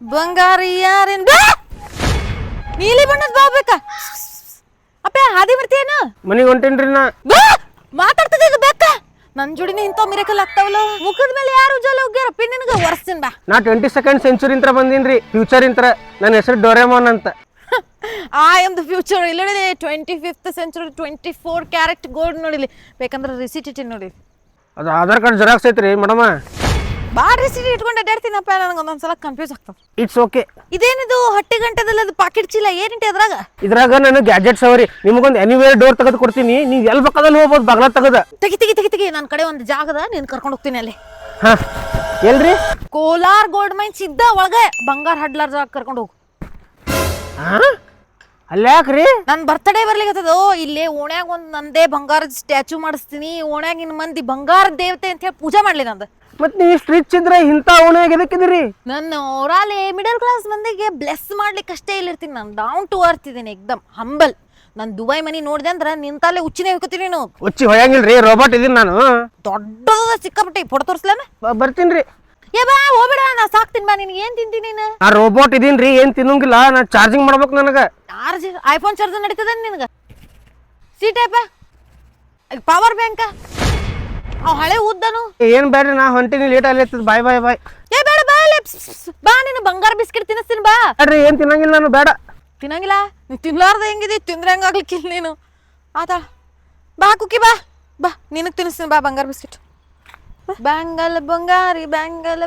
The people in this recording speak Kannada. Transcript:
ಬಂಗಾರಿ ಯಾರೇನ್ ಬಾ ನೀಲಿ ಬಣ್ಣದ ಬಾ ಬೇಕಾ ಅಪ್ಪ ಹಾದಿ ಬರ್ತೀಯನ ಮನಿಗೆ ಹೊಂಟೇನ್ರಿ ನಾ ಬಾ ಮಾತಾಡ್ತದ ಈಗ ಬೇಕಾ ನನ್ ಜೋಡಿನ ಇಂಥ ಮಿರಕಲ್ ಆಗ್ತಾವಲ್ಲ ಮುಖದ ಮೇಲೆ ಯಾರು ಉಜ್ಜಲ ಹೋಗ್ಯಾರ ನಿನಗ ವರ್ಸ್ತೀನಿ ಬಾ ನಾ 22nd ಸೆಂಚುರಿ ಇಂತ್ರ ಬಂದೀನ್ರಿ ಫ್ಯೂಚರ್ ಇಂತ್ರ ನನ್ನ ಹೆಸರು ಡೋರೆಮೋನ್ ಅಂತ ಐ ಆಮ್ ದ ಫ್ಯೂಚರ್ ಇಲ್ಲಿ ನೋಡಿಲಿ 25th ಸೆಂಚುರಿ 24 ಕ್ಯಾರೆಟ್ ಗೋಲ್ಡ್ ನೋಡಿಲಿ ಬೇಕಂದ್ರೆ ರಿಸಿಟ್ ಇಟ್ಟಿ ನೋಡಿ ಅದು ಆಧಾರ್ ಕಾರ್ಡ್ ಜೆರಾಕ್ಸ್ ಐತ್ರಿ ಮೇಡಮ ಬಾ ರಿಸಿಟ್ ಇಟ್ಕೊಂಡು ಅಡ್ಡಾಡ್ತೀನಪ್ಪ ನನಗೆ ಒಂದೊಂದ್ಸಲ ಕನ್ಫ್ಯೂಸ್ ಆಗ್ತದೆ ಇಟ್ಸ್ ಓಕೆ ಇದೇನಿದು ಹೊಟ್ಟೆ ಗಂಟೆದಲ್ಲಿ ಅದು ಪಾಕೆಟ್ ಚೀಲ ಏನಿಟ್ಟೆ ಅದ್ರಾಗ ಇದ್ರಾಗ ನಾನು ಗ್ಯಾಜೆಟ್ಸ್ ಅವರಿ ನಿಮಗೊಂದು ಎನಿವೇರ್ ಡೋರ್ ತೆಗೆದು ಕೊಡ್ತೀನಿ ನೀವು ಎಲ್ಲಿ ಬೇಕಾದಲ್ಲಿ ಹೋಗ್ಬೋದು ಬಾಗ್ಲ ತೆಗದ ತೆಗಿ ನನ್ನ ಕಡೆ ಒಂದು ಜಾಗದ ನೀನು ಕರ್ಕೊಂಡು ಹೋಗ್ತೀನಿ ಅಲ್ಲಿ ಹಾ ಎಲ್ರಿ ಕೋಲಾರ್ ಗೋಲ್ಡ್ ಮೈನ್ಸ್ ಇದ್ದ ಒಳಗೆ ಬಂಗಾರ ಹಡ್ಲಾರ್ ಜಾಗ ಕರ್ಕೊಂಡು ಹೋಗು ಹಾ ಅಲ್ಲಿ ಯಾಕ್ರಿ ನನ್ನ ಬರ್ತಡೇ ಬರ್ಲಿಕ್ಕತ್ತದೋ ಇಲ್ಲೇ ಓಣ್ಯಾಗ ಒಂದು ನಂದೇ ಬಂಗಾರದ ಸ್ಟ್ಯಾಚು ಮಾಡಿಸ್ತೀನಿ ಓಣ್ಯಾಗಿನ ಮಂದಿ ಬಂಗಾರದ ದೇವತೆ ಅಂತ ಹೇಳಿ ಪೂಜೆ ಮಾಡ್ಲಿ ನಂದು ಮತ್ ನೀವು ಇಷ್ಟು ರಿಚ್ ಇದ್ರೆ ಇಂಥ ಓಣ್ಯಾಗ ಎದಕ್ಕಿದ್ರಿ ನನ್ನ ಓರಾಲೆ ಮಿಡಲ್ ಕ್ಲಾಸ್ ಮಂದಿಗೆ ಬ್ಲೆಸ್ ಮಾಡ್ಲಿಕ್ಕೆ ಅಷ್ಟೇ ಇಲ್ಲಿರ್ತೀನಿ ನಾನು ಡೌನ್ ಟು ಅರ್ತ್ ಇದ್ದೀನಿ ಎಕ್ದಮ್ ಹಂಬಲ್ ನಾನು ದುಬೈ ಮನಿ ನೋಡಿದೆ ಅಂದ್ರೆ ನಿಂತಲ್ಲೇ ಹುಚ್ಚಿನೇ ಹೋಗ್ತೀನಿ ನೀನು ಹುಚ್ಚಿ ಹೊಯ್ಯಂಗಿಲ್ರಿ ರೋಬೋಟ್ ಇದೀನಿ ನಾನು ದೊಡ್ಡದ ಸಿಕ್ಕಾಪಟ್ಟೆ ಫೋಟೋ ತೋರಿಸ್ಲೇನ ಬರ್ತೀನ್ರಿ ಏ ಬಾ ಹೋಗ್ಬೇಡ ನಾ ಸಾಕ್ತೀನಿ ಬಾ ನಿನ್ಗೆ ಏನ್ ತಿಂತೀನಿ ನೀನು ಆ ರೋಬೋಟ್ ಇದೀನ್ರಿ ಏನ್ ತಿನ್ನಂಗಿಲ್ಲ ನಾ ಚಾರ್ಜಿಂಗ್ ಮಾಡ್ಬೇಕು ನನಗ ಚಾರ್ಜ್ ಐಫೋನ್ ಚಾರ್ಜರ್ ನಡೀತದ ನಿನಗೆ ಸೀಟೇಪ ಪವರ್ ಬ್ಯಾಂಕ ಅವ್ ಹಳೆ ಉದ್ದನು ಏನ್ ಬೇಡ್ರಿ ನಾ ಹೊಂಟಿನಿ ಲೇಟ್ ಆಗ್ಲತ್ತದ ಬಾಯ್ ಬಾಯ್ ಬಾಯ್ ಏ ಬೇಡ ಬಾ ಬಾ ನೀನು ಬಂಗಾರ ಬಿಸ್ಕೆಟ್ ತಿನ್ನಿಸ್ತೀನಿ ಬಾ ಬೇಡ್ರಿ ಏನ್ ತಿನ್ನಂಗಿಲ್ಲ ನಾನು ಬೇಡ ತಿನ್ನಂಗಿಲ್ಲ ನೀ ತಿನ್ಲಾರ್ದ ಹೆಂಗಿದೆ ತಿಂದ್ರೆ ಹೆಂಗಾಗ್ಲಿಕ್ಕಿಲ್ಲ ನೀನು ಆತಾ ಬಾ ಕುಕ್ಕಿ ಬಾ ಬಾ ನಿನಗೆ ತಿನ್ನಿಸ್ತೀನಿ ಬಾ ಬಂಗಾರ ಬಿಸ್ಕೆಟ್ ಬ್ಯಾಂಗಲ್ ಬಂಗಾರಿ ಬ್ಯಾಂಗಲ್